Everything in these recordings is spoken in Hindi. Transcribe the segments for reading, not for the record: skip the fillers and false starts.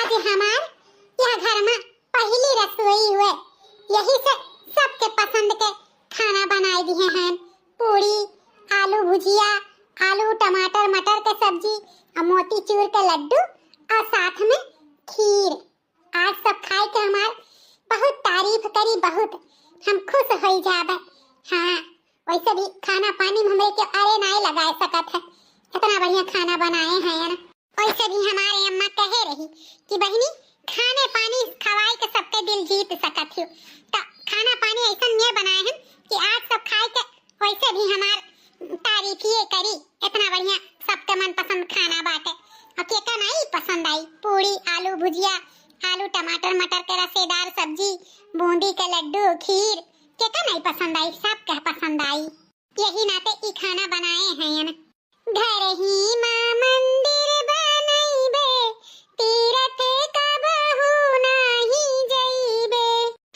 आज हमार यह घर में पहली रसोई हुए, यही से सबके पसंद के खाना बनाए दिए हैं। पूरी, आलू भुजिया, आलू टमाटर मटर के सब्जी और मोतीचूर के लड्डू और साथ में खीर। आज सब खाए के हमार बहुत तारीफ करी, बहुत हम खुश हो जाबे। हाँ, वैसे भी खाना पानी में हमरे के अरे नहीं लगाए सकत है, इतना बढ़िया खाना बनाए हैं यार। वैसे भी हमारे अम्मा कहे रही कि बहनी खाने पानी खवाए के सबके दिल जीत सकत हो, तो खाना पानी ऐसा नहीं बनाए हैं कि आज सब खाए के वैसे भी हमार तारीफिए करी। इतना बढ़िया सबके मन पसंद खाना बाटे और केका नहीं पसंद आई। पूरी, आलू भुजिया, आलू टमाटर मटर के रसेदार सब्जी, बूंदी के लड्डू, खीर, केका नहीं पसंद आई, सबके पसंद आई। यही नाते ई खाना बनाए हैं ना। घर ही मां मंदिर बनइबे, तीरथ कबहू नाही जइबे।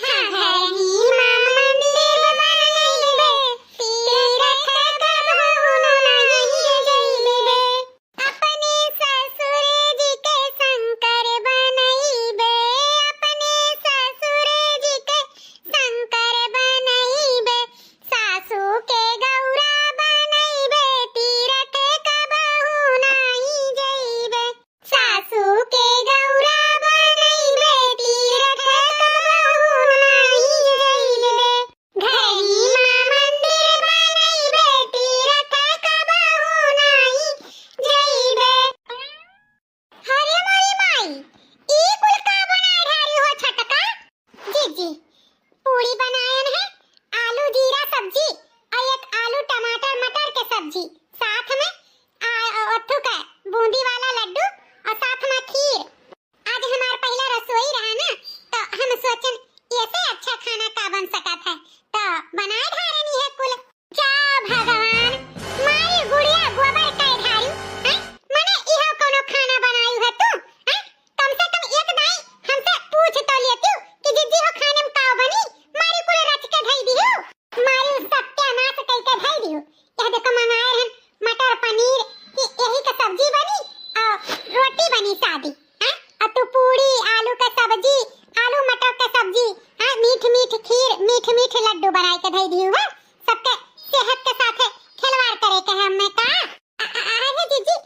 घर ही मां मंदिर बनइबे, तीरथ कबहू नाही जइबे। अपने ससुर जी के शंकर बनइबे, अपने ससुर जी के शंकर बनइबे। सासू के गौरा बनइबे, तीरथ कबहू नाही जइबे। सासू के गौरा बनइबे, तीरथ कबहू नाही जइबे। घर ही मां मंदिर बनइबे, तीरथ कबहू नाही जइबे। अरे मोरी माई, ई कुल का बनाए ढारी हो छटका? जी पूरी बनायन है, आलू जीरा सब्जी और एक आलू टमाटर मटर के सब्जी, साथ में अथु का बूंदी वाला लड्डू और साथ में खीर। आज हमार पहला रसोई रहा ना, तो हम सोचन ऐसे अच्छा खाना का बन सकत है, तो बनाए ढारनी है कुल। जा भगवान, मारी गुड़िया गोबर कई ढारी हैं, मने इहो कोनो खाना बनाई है तू हैं? कम से कम एक दाई हमसे पूछ तो लेती कि जिज्जी हो खाने में का बनी, मारी कुल रच के धई दियो, मारी सत्यानाश कई के धई दियो। यह देखो मंगाए हैं मटर पनीर की, यही का सब्जी बनी और रोटी बनी सादी हैं, और तू पूरी, आलू का सब्जी, आलू मटर का सब्जी, हां मीठ मीठ खीर, मीठ मीठ लड्डू बनाई के धई दियो। है सबके सेहत के साथ खिलवाड़ करे के हमें का। अरे जीजी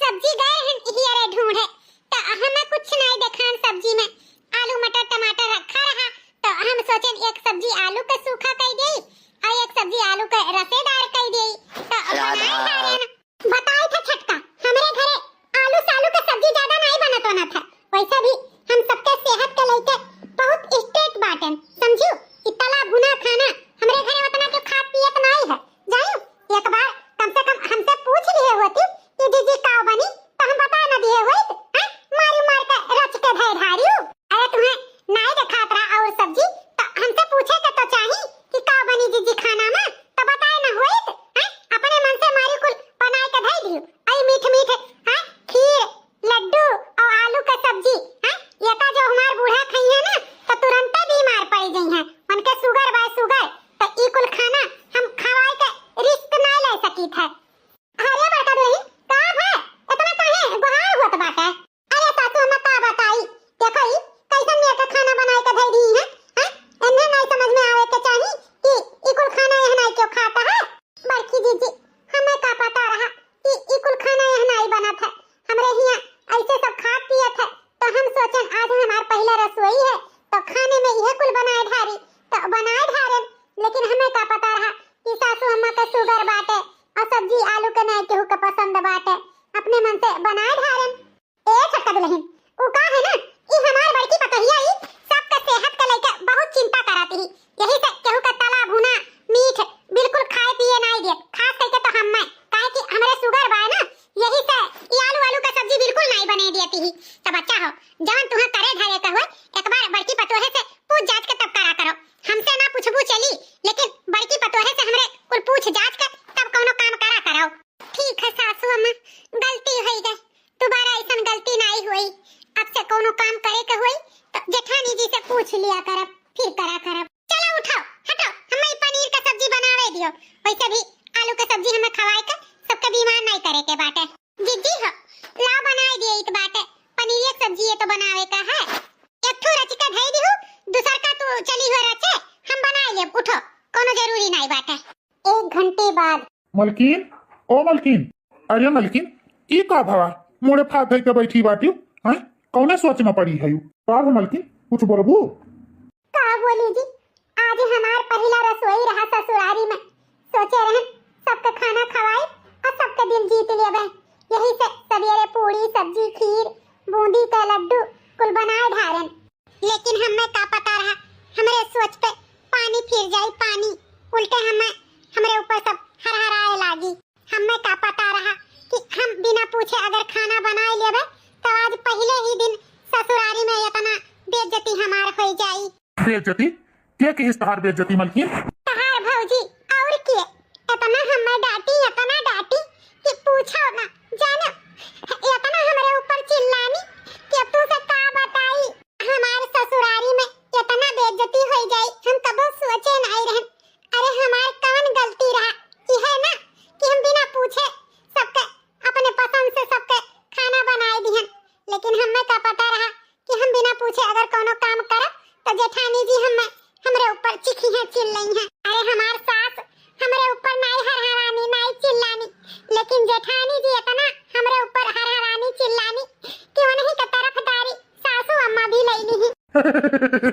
सब्जी गए हैं हियरे ढूंढे, तो हमें कुछ नहीं देखान सब्जी में। आलू मटर टमाटर रखा रहा, तो हम सोचन एक सब्जी आलू का सूखा कई देई और एक सब्जी आलू का रसेदार कई देई, तो बनाए खाने ना। बताई था छटका, हमरे घरे आलू सालू का सब्जी ज्यादा नहीं बनत होना था। वैसे भी हम सबके सेहत के लेके बहुत स्ट्रिक्ट बाटन, समझियो। इतना भुना खाना हमरे घरे उतना के खात पियत नहीं है। जाइयो एक बार कम से कम हमसे पूछ लिए होती कि दीदी का बनी, तो हम बता न दिए होइत हैं, मारी मार के रच के धै धारियो। अरे तुम्हें नहीं दिखात रहा और सब्जी, तो हमसे पूछे के तो चाहिए कि का बनी दीदी खाना में, तो बताए न होइत हैं, अपने मन से मारी कुल बनाए के धै दियो। आई मीठ मीठ हैं खीर, लड्डू और आलू का सब्जी हैं, ये का जो हमार बूढ़ा खई है ना, तो तुरंत बीमार पड़ गई हैं, उनके शुगर बाय शुगर, तो ई कुल खाना हम खवाए के रिस्क नहीं ले सकी थे। अरे बड़का बहन का है इतना काहे बहार होत बाटे? अरे सासू हम का बताई, देखो ई कैसन मेरे का खाना बनाए के धई दी है हैं, इन्हें नहीं समझ में आवे के चाहिए कि ई कुल खाना यह नहीं क्यों खाता है। बड़की जीजी हमें का पता रहा कि ई कुल खाना यह नहीं बनत है, हमरे हिया ऐसे सब खात पियत है, तो हम सोचन आज हमार पहला रसोई है, तो खाने में यह कुल बनाए ढारी, तो बनाए ढारन। लेकिन हमें का पता रहा कि सासू अम्मा का शुगर बाटे और सब्जी आलू के नहीं केहू के पसंद बाटे, अपने मन से बनाए ढारन। ए छक्का दुल्हन उ का है ना, ई हमार बड़की पतहिया ई सबके सेहत के लेके बहुत चिंता करती ही, यही से केहू का तला भुना मीठ बिल्कुल खाए पिए नहीं दे, खास करके तो हम मैं काहे कि हमरे शुगर बा ना, यही से ई आलू का सब्जी बिल्कुल नहीं बने देती ही। तो बच्चा हो जवन तुहा करे धरे का होय, एक बार बड़की पतोहे से पूछ जांच के तब करा करो, हमसे ना पूछबू चली, लेकिन बड़की पतोहे से हमरे कुल पूछ जांच के तब कोनो काम करा कराओ। ठीक है सासू अम्मा, गलती हो गई, दोबारा ऐसा गलती नहीं हुई। अब से कोनो काम करे के होई तो जेठानी जी से पूछ लिया करब, फिर करा करब। चलो उठाओ हटो, हमें पनीर का सब्जी बनावे दियो, वैसे भी आलू का सब्जी हमें खवाए के सबके बीमार नहीं करे के बाटे। जीजी हो लाओ बनाए दिए इत बाटे, पनीर एक सब्जी है तो बनावे का मलकिन, ओ मलकिन, अरे मलकिन, ई का भवा मोड़े फात है के बैठी बाटी हैं? कौने सोच में पड़ी है? का है मलकिन, कुछ बोलबू? का बोली जी, आज हमार पहला रसोई रहा ससुरारी में। सोचे रहन सबके खाना खवाई और सबके दिल जीत लेबे। यही से सवेरे पूरी सब्जी खीर बूंदी के लड्डू कुल बनाए ढारन। लेकिन हमें का पता रहा हमरे सोच पे पानी फिर जाई पानी। उल्टे हमरे ऊपर सब हरहराए लागी। हमें का पता रहा कि हम बिना पूछे अगर खाना बनाए लेबे तो आज पहले ही दिन ससुरारी में इतना बेइज्जती हमार हो जाई। बेइज्जती? क्या की तहार बेइज्जती मलकिन? तहार भौजी और के इतना हमें डांटी कि पूछो ना। जानो इतना हमारे ऊपर चिल्लानी कि अब तू से का बताई। हमारे ससुरारी में इतना बेइज्जती हो जाई हम कबो सोचे नहीं रहन। अरे हमार कौन गलती रहा ई है ना कि हम बिना पूछे सबके अपने पसंद से सबके खाना बनाए दिहन। लेकिन हमें का पता रहा कि हम बिना पूछे अगर कोनो काम करब तो जेठानी जी हमरे ऊपर चिखी है चिल्लाई है। अरे हमार सास हमरे ऊपर नहीं हरहरानी नहीं चिल्लानी, लेकिन जेठानी जी इतना हमरे ऊपर हरहरानी चिल्लानी कि उन्हीं की तरफदारी सासू अम्मा भी ले ली।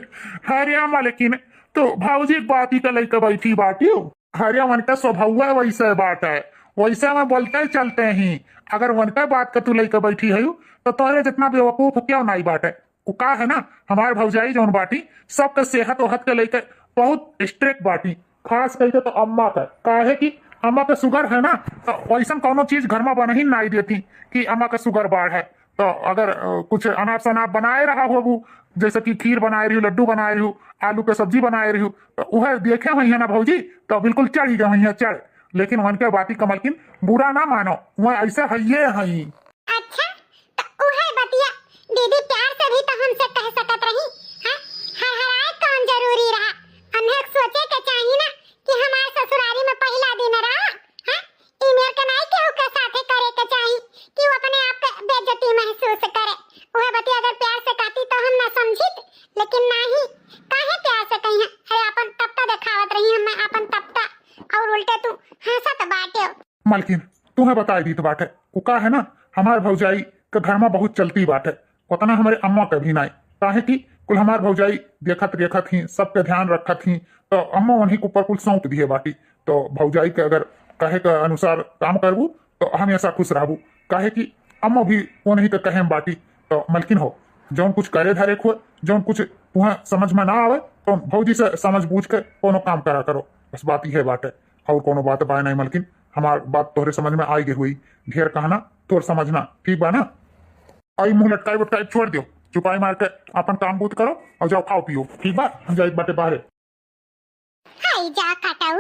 हरिया मलकिन, तो भाऊजी बात ही का लइका बैठी बाटी हो। हरिया मन का स्वभाव है वैसे बात है, वैसे में बोलते चलते ही। अगर वन का बात का तू लइका बैठी है तो तोहरे जितना बेवकूफ क्यों नहीं बात है। वो का है ना हमारे भौजाई जौन बाटी सबके सेहत वहत के लेकर बहुत स्ट्रिक्ट बाटी। खास करके तो अम्मा का है कि अम्मा के शुगर है ना, तो वैसा कोनो चीज घर में बना ही नहीं देती कि अम्मा का शुगर बाढ़ है। तो अगर कुछ अनाप शनाप बनाए रहा हो, जैसे कि खीर बनाए रही हूँ, लड्डू बनाए रही हूँ, आलू के सब्जी बनाए रही हूँ, तो वह देखे हुई है ना भौजी तो बिल्कुल चढ़ गई है चढ़। लेकिन वन के बाती कमलकिन बुरा ना मानो, वह ऐसे है ये है। अच्छा तो उहे बतिया दीदी प्यार से भी तो हमसे कह सकत रही। हां हरहराए कौन जरूरी रहा। हमने सोचे के चाहिए ना कि हमारे ससुरारी में पहला दिन रहा। हां ईमेल के नहीं केहू के साथे करे के चाहिए कि वो अपने आप के बेइज्जती महसूस करे। उहे बतिया अगर प्यार से कहती तो हम ना समझित, लेकिन नहीं काहे प्यार से कही है। अरे अपन तपता दिखावत रही हम अपन तपता और उल्टे तू हंसत बाटे। मलकिन तुम्हें बताई दी तो बात है वो का है ना हमारे भौजाई के घर में बहुत चलती बात है। उतना हमारे अम्मा के भी नहीं काहे कि कुल हमारे भौजाई देखत ही सबके ध्यान रखत ही, तो अम्मा उन्हीं के ऊपर कुल सौंप दिए बाटी। तो भौजाई के अगर कहे के अनुसार काम करबू तो हमेशा खुश रहबू। काहे कि अम्मा भी उन्हीं के कहे बाटी। तो मलकिन हो जौन कुछ करे धरे खुए, जौन कुछ तुम्हें समझ में ना आवे तो भौजी से समझ बूझ के कोनो काम करा करो। बस बात ही है बात है और कोनो बात बाय नहीं मलकिन। हमार बात तोहरे समझ में आई गई हुई, ढेर कहना तोर समझना ठीक बा ना। आई मुंह लटकाई वटकाई छोड़ दियो, चुपाई मार के अपन काम बूत करो और जाओ खाओ पियो ठीक बा। हम जाए बाटे बाहर। हाय जा कटाऊ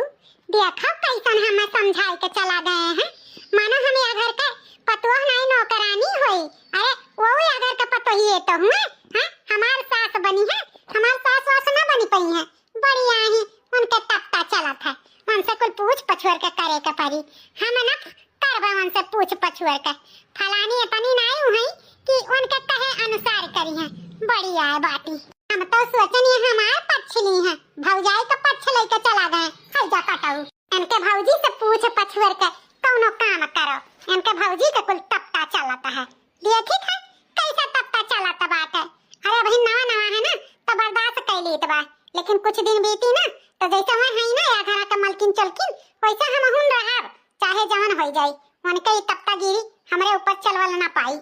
देखो कैसन हमें समझाई के चला गए हैं। मानो हमें अगर का पतोह नहीं नौकरानी होई। अरे वो अगर का पतोही है तो हुए हां हमार सास बनी है। हमार सास वास ना बनी पई है, बढ़िया ही उनके तपता चला था। उनसे कुछ पूछ पछुर के करे के परी। हम ना करबा उनसे पूछ पछुर के फलानी इतनी नहीं हुई कि उनके कहे अनुसार करी है। बढ़िया है बाटी। हम तो सोचनी हमारे पक्ष ली है, भौजाई का पक्ष लेके चला गए। हाय जा कटाऊ इनके भौजी से पूछ पछुर के कौनो काम करो। इनके भौजी का कुल तपता चलाता है। देखी था कैसा तपता चलाता बात है। अरे भाई नवा नवा है ना तो बर्दाश्त कर ली बा, लेकिन कुछ दिन बीती ना तो जैसे वह है ना या घर का मलकिन चलकिन वैसा हम हुन रहब चाहे जवन हो जाए। उनके ही तपता गिरी हमारे ऊपर चलवल ना पाई।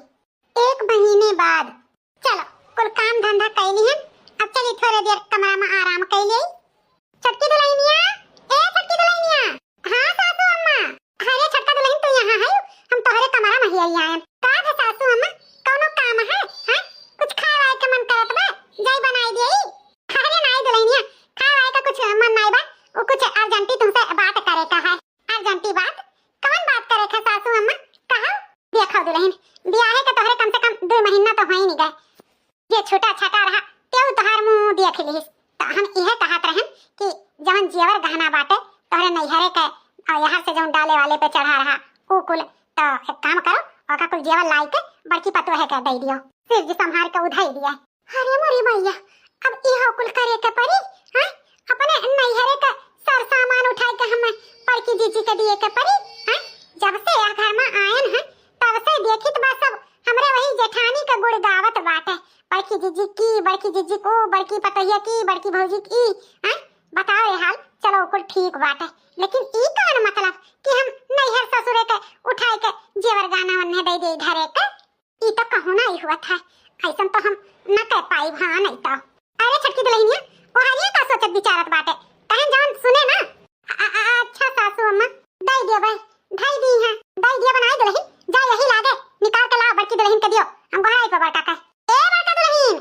1 महीने बाद चलो कुल काम धंधा कैली है। अब चली थोड़े देर कमरा में आराम कैली। छटकी दुल्हनिया ए छटकी दुल्हनिया। हां सासू अम्मा। अरे छटका दुल्हन तो यहां है, हम तोहरे कमरा में ही आई आए। का है सासू अम्मा कोनो काम है? हां कुछ खाए के मन करत बा जाई बनाई देई। अरे नहीं दुल्हनिया खाए का कुछ मन नहीं बा, वो कुछ अर्जेंटी तुमसे बात करे का है। अर्जेंटी बात कौन बात करे का सासू अम्मा कहो। देखो दुल्हन ब्याह के तोहरे कम से कम 2 महीना तो हो ही नहीं गए। ये छोटा छटा रहा तेऊ तोहर मुंह देख ली तो हम यह कहत रहन कि जवन जेवर गहना बाटे तोहरे नैहरे के और यहाँ से जवन डाले वाले पे चढ़ा रहा वो कुल। तो एक काम करो और का कुल जेवर लाई के बड़की पतोहे के दे दियो, सिर जी संभाल के उधाई दिया। अरे मोरी मैया अब इहो कुल करे के परी। हां अपने नैहरे के सर सामान उठाई के हम बड़की जीजी के दिए के परी हैं। जब से यह घर में आयन है तब से देखित बा सब हमरे वही जेठानी का गुड़ गावत बाटे। बड़की जीजी को बड़की पतैया की बड़की भौजी की हैं। बताओ ये हाल चलो कुल ठीक बाटे, लेकिन ई कान मतलब कि हम नैहर ससुरे के उठाई के जेवर गाना वन्ने दे दे घरे के। ई तो कहूं ना ही हुआ था, ऐसन तो हम न कह पाई भां नहीं तो। अरे छटकी दुल्हनिया ओहानिया का सोचत विचारत बाटे कहन जान सुने ना। अच्छा सासू अम्मा दई दियो भाई ढाई दी है दई दियो बनाई दुल्हन जा यही लागे निकाल के ला बड़की दुल्हन के दियो हम गोहाई पे बड़का का। ए बड़का दुल्हन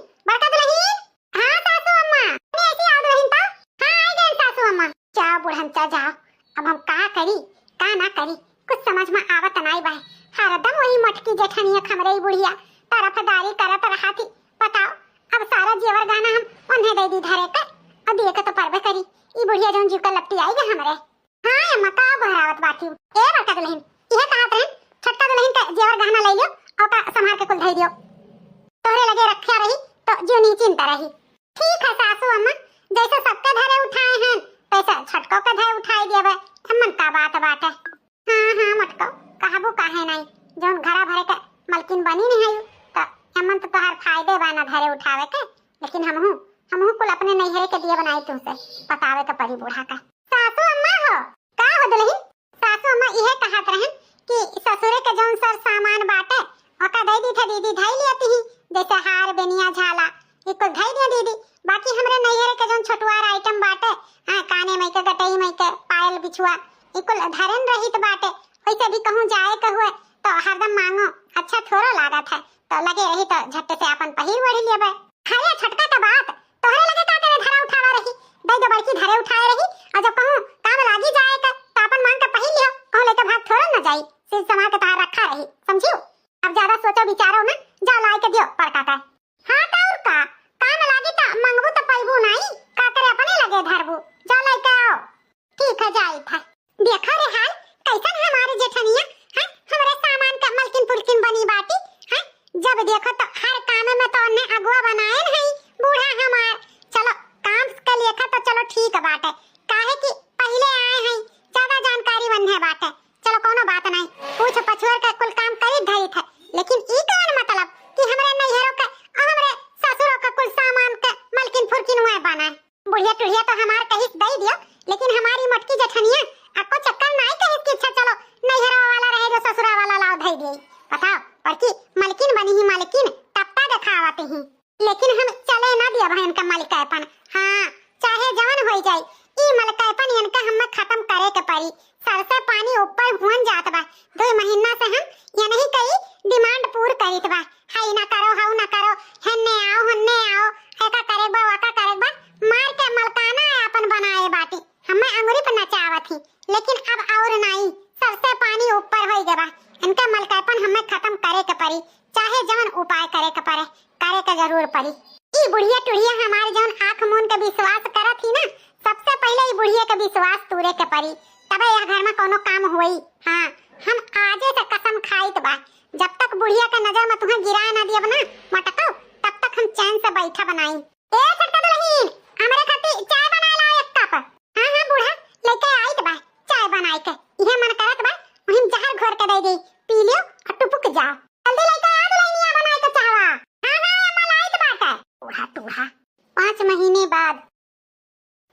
हां सासू अम्मा मैं ऐसी आ दुल्हन तो हां आई गई सासू अम्मा। जाओ बुढ़न चा जाओ, अब हम का करी का ना करी कुछ समझ में आवत नहीं बा। हरदम वही मटकी जेठनिया खमरई बुढ़िया तरफदारी करत रहती। बताओ अब सारा जेवर गाना हम उन्हें दे दी धरे के और दिए के तो परबे करी ई बुढ़िया जोन जीव का लपटी आएगा हमरे। हां अम्मा का बहरावत बाकी ए बड़का दुल्हन इहे कहत रहे छोटका दुल्हन का जेवर गहना ले लियो और का संभाल के कुल धई दियो तोहरे लगे रखिया रही तो जो नी चिंता रही। ठीक है सासू अम्मा जैसे सबके धरे उठाए हैं वैसे छटको के धरे उठाई देबे मन का बात बाटे। हां मटको कहबो काहे नहीं जोन घरा भरे के मलकिन बनी नहीं है तो हमन तो तोहार फायदे बा ना धरे उठावे के, लेकिन हमहू कुल अपने नैहरे के दिए बनाई तुमसे बतावे के परी बूढ़ा का। सासू अम्मा हो का हो दुल्हन सासू अम्मा इहे कहत रहन कि ससुरे के जोन सर सामान बाटे ओका दे दी थे दीदी धई लेती ही जैसे हार बेनिया झाला ई कुल धई दे दीदी। बाकी हमरे नैहरे के जोन छोटवार आइटम बाटे हां काने में के गटई में के पायल बिछुआ ई कुल धरन रहित बाटे। वैसे भी कहूं जाए के हुए तो हरदम मांगो अच्छा थोड़ा लागत है तो लगे रही तो झट से अपन पहिर वड़ी लेबे। अरे छटका का बात तोहरे लगे का करे धरा उठावा रही दई दो बड़की धरे उठाए रही और जब कहूं काम लागी जाए का तो अपन मांग के पहिर लियो कहूं ले तो भाग थोड़ा न जाई सिर समा के तार रखा रही समझियो। अब ज्यादा सोचो विचारो ना जा लाई के दियो पर काका। हां तो और का काम लागी तो मंगबू तो पैबू नहीं का करे अपने लगे धरबू जा लाई के आओ। ठीक है जाई था देखा रे हाल कैसन हमारे जेठनिया हैं हमरे सामान का मलकिन पुलकिन बनी बाटी हैं। जब देखो तो हर काम में तो ने अगुआ बनाए नहीं बूढ़ा हमार। चलो काम के लेखा तो चलो ठीक बात है काहे कि पहले आए हैं ज्यादा जानकारी बन्हे बात है। चलो कोनो बात नहीं पूछ पछोर के कुल काम करी धई थे, लेकिन ई कौन मतलब कि हमरे नैहरों के और हमरे ससुरों का कुल सामान के मलकिन फुरकिन हुए बना बुढ़िया टुढ़िया तो हमार कहिस दई दियो, लेकिन हमारी मटकी जेठनिया आपको चक्कर नहीं कहिस कि अच्छा चलो नैहरा वाला रहे जो ससुरा वाला लाओ धई दे। बताओ बड़की मलकिन बनी ही मलकिन तब दिखावते ही, लेकिन हम चले ना दिया बहन का मलकापन। हां चाहे जान हो जाए ई मलकापन इनका हम खत्म करे के परी। सर से पानी ऊपर हुन जात बा 2 महीना से हम ये नहीं कई डिमांड पूर करित बा हाई ना करो हाउ ना करो हन्ने आओ ऐका करे बा वाका करे बा मार के मलकाना अपन बनाए बाटी हमें अंगुरी पे नचावत ही, लेकिन अब और नहीं सर से पानी ऊपर होई गबा इनका मलकापन हमें खत्म करे के परी। चाहे जवन उपाय करे के परे करे के जरूर परी। ई बुढ़िया टुढ़िया हमारे जवन आंख मूंद के विश्वास करत ही ना सबसे पहले ई बुढ़िया के विश्वास तूरे के परी तबे यह घर में कोनो काम होई। हां हम आजे से कसम खाइत बा जब तक बुढ़िया के नजर में तुम्हें गिरा ना दियब ना मटको तब तक हम चैन से बैठा बनाई। ए छटका दुल्हन हमरे खातिर चाय बना लाओ एक कप। हां बूढ़ा लेके आइत बा चाय बनाई के इहे मन करत बा वहीं जहर घोर के दे दे पी लियो और टुपुक जाओ जल्दी लेके आ दुल्हनिया बनाई के चाहवा। हां अम्मा लाइत बाटे बूढ़ा टूढ़ा 5 महीने बाद।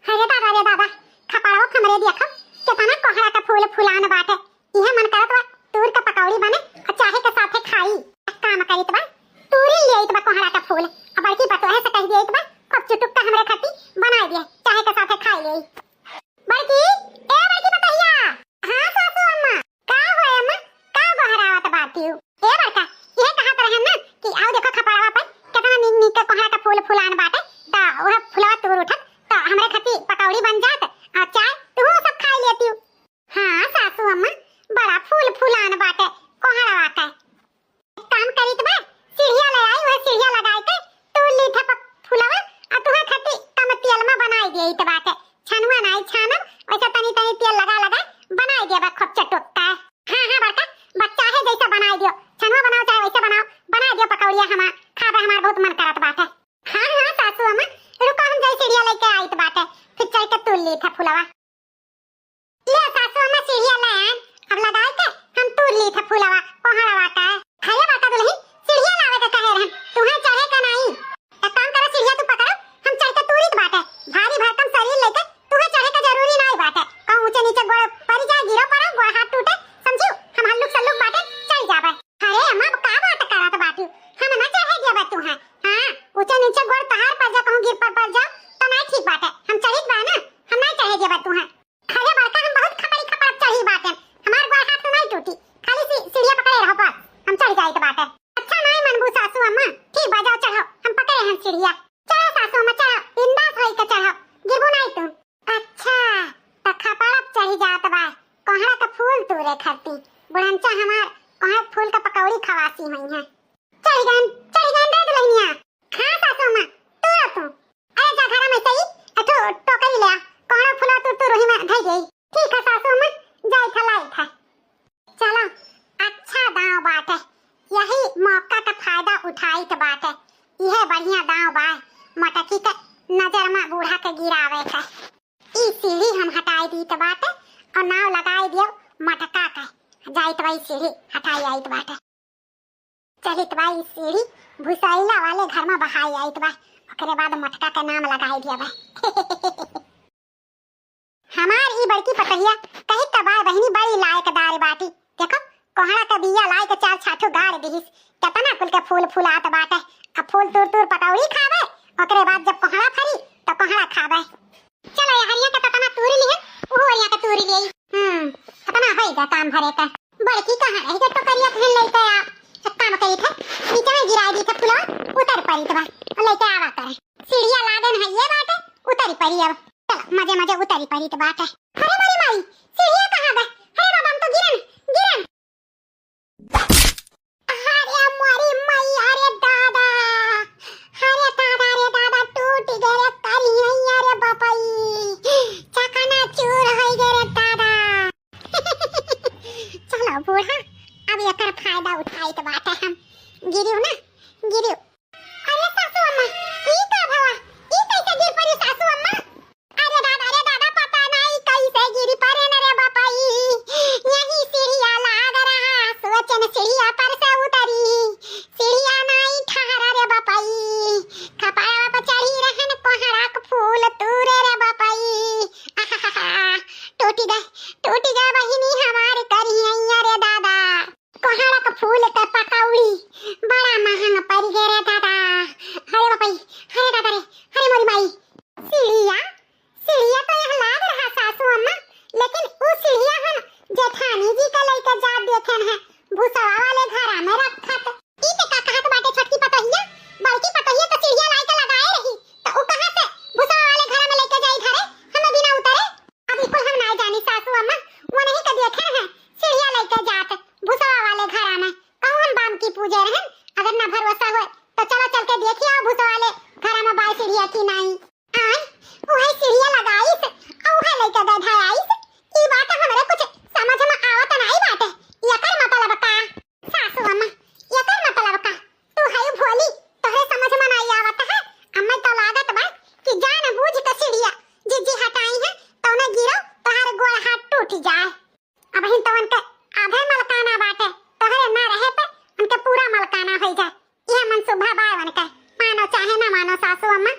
अरे दादा खपाड़ो खमरे देखो कितना कोहड़ा का फूल फुलान बाटे इहे मन करत बा तूर का पकौड़ी बने और चाहे के साथे खाई काम करित बा तूरी लेइत बा कोहड़ा का फूल और बड़की बतोहे से कह दियत बा कब चुटुक का हमरे खाती बना दिए चाहे के साथे खाई ले। बड़की ए बड़की बतैया। हां सासू अम्मा का होय अम्मा का बहरावत बाटी ए बड़का ये कहत रहे ना कि आओ देखो खपाड़वा पे कितना नीक नीक का कोहड़ा का फूल फुलान बाटे ता वह फुलवा तूर उठत तो हमरे खाती पकौड़ी बन जात और चाय तू सब खा लेती। हां सासू अम्मा बड़ा फूल फुलान बाटे कोहड़ा का काम करित बा सीढ़िया ले आई वह सीढ़िया लगाई के तू ली था फुलवा और तुहे खाती कम तेल में बनाई देइत बाटे छनुआ नहीं छानम वैसे तनी तनी तेल लगा बनाई देबा खूब चटोका। हां बड़का बच्चा है जैसा बनाई दियो छनुआ बनाओ चाहे वैसे बनाई दियो पकौड़िया हम खाबे हमार बहुत मन करत बाटे। हां सासू अम्मा रुको हम जाई सीढ़िया लेके आइत बाटे फिर चल के तू ली था फुलवा। तू है। हां ऊंचे नीचे गोड़ तहार पर जा कहूं गिर पर जा तो नहीं ठीक बात है। हम चढ़ित बा ना, हम नहीं चढ़े जेबा तू है। खड़े बड़का हम बहुत खपड़ी खपड़ चढ़ी बात है। हमार गोड़ हाथ नहीं टूटी, खाली सीढ़िया पकड़े रहो बस, हम चढ़ जाई तो बात है। अच्छा नहीं मनबू सासू अम्मा, ठीक बा जाओ चढ़ो, हम पकड़े हैं सीढ़िया। चढ़ो सासू अम्मा चढ़ो, बिंदास होई के चढ़ो, गिरबू नहीं तू। अच्छा त खपड़ा चढ़ी जात बा, कोहड़ा का फूल तूरे खरती, बुढ़ंचा हमार कोहड़ा फूल का पकौड़ी खवासी हुई है। चढ़ गन दे दुल्हनिया। हां सासू अम्मा तू अरे जा घर में सही अठो टोकरी ले कोहड़ा फूला तू रोही में धई गई। ठीक है सासू अम्मा जाई खलाई था। चलो अच्छा दांव बात है, यही मौका का फायदा उठाई तो बात है। यह बढ़िया दांव बा मटकी के नजर में बूढ़ा के गिरावे का। ई सीढ़ी हम हटाई दी तो बात है और नाव लगाई दियो मटका का, जाई तो भाई सीढ़ी हटाई आई तो बात है। चली तो भाई सीढ़ी भुसैला वाले घर में बहाई आई तो भाई, ओकरे बाद मटका का नाम लगाई दिया भाई। हमार ई बड़की पतहिया कहीं तबार बहिनी बड़ी लायकदार बाटी। देखो कोहड़ा का बिया लाई के चार छाठो गाड़ दिहिस, कितना कुल के फूल फुलात बाटे। अब फूल तूर पकौड़ी खावे, ओकरे बाद जब कोहड़ा फरी तो कोहड़ा खावे। चलो ये हरिया का तना तूरी ली है, वो हरिया का तूरी ले। तना होइगा काम भरे का। बड़की कहां रही तो करिया खेल लेते आ, एक काम करी थे नीचे में गिरा दी थे फुलवा, उतर पड़ी तो बा लेके आवा करे। सीढ़िया लागन है ये बात है, उतरी पड़ी अब। चलो मजे मजे उतरी पड़ी तो बात है। अरे मोरी माई सीढ़िया कहां गए? अरे बाबा हम तो गिरन। अरे मोरी माई, अरे दादा टूट गए रे करिया रे बापाई, चकना चूर हो गए रे दादा। चलो बूढ़ा अब एकर फायदा उठाई तो बात है। हम गिरियो ना गिरियो। अरे सासू अम्मा ई का भवा, ई कैसे गिर पड़ी सासू अम्मा? अरे दादा पता नहीं कैसे गिरी पड़े न रे बापाई। यही सीढ़िया लाग रहा, सोचन सीढ़िया पर से उतरी, सीढ़िया नहीं ठहरा रे बापाई। कपाड़ा पर चढ़ी रहन कोहड़ा का फूल तूरे रे बापाई। टूटी गए बहिनी हमार करिया रे दादा। कोहड़ा का फूल का पकौड़ी बड़ा महंगा पड़ गया रे दादा। अरे बापाई, अरे दादा रे, अरे मोरी माई। सीढ़िया तो यहाँ लाग रहा सासू अम्मा, लेकिन वो सीढ़िया हम जेठानी जी का लेके जा देखन है भूसवा वाले घर में रखत। ई ते का कहत बाटे छोटकी पतोहिया, बड़की पतोहिया तो सीढ़िया लाई के लगाए रही, तो वो कहां से भूसवा वाले घर में लेके जाई घरे हम बिना उतरे? अभी कुल हम नहीं जानी सासू अम्मा, वो नहीं के देखे हैं सीढ़िया लेके जात भूसवा वाले घर में। कहूं हम बाम की पूजे रहन, अगर ना भरोसा हो तो चलो चल के देखिए भूसवा वाले घर में बाई सीढ़िया की नहीं। आय वही सीढ़िया लगाई से और वही लेके गए भाई। ई बात हमरे कुछ समझ में आवत नहीं बाटे। एकर मतलब का सासू अम्मा, एकर मतलब का तू है भोली, तोहरे समझ में नहीं आवत है। अम्मा तो लागत बा कि जान बूझ के सीढ़िया जी हटाई है तो न गिरो तोहर गोड़ हाथ टूट जाए। अब हिन तो उनके आधे मलकाना बाटे, तोहरे ना रहे पे उनके पूरा मलकाना हो जाए। यह मनसूबा बाय बनके मानो चाहे ना मानो सासू अम्मा,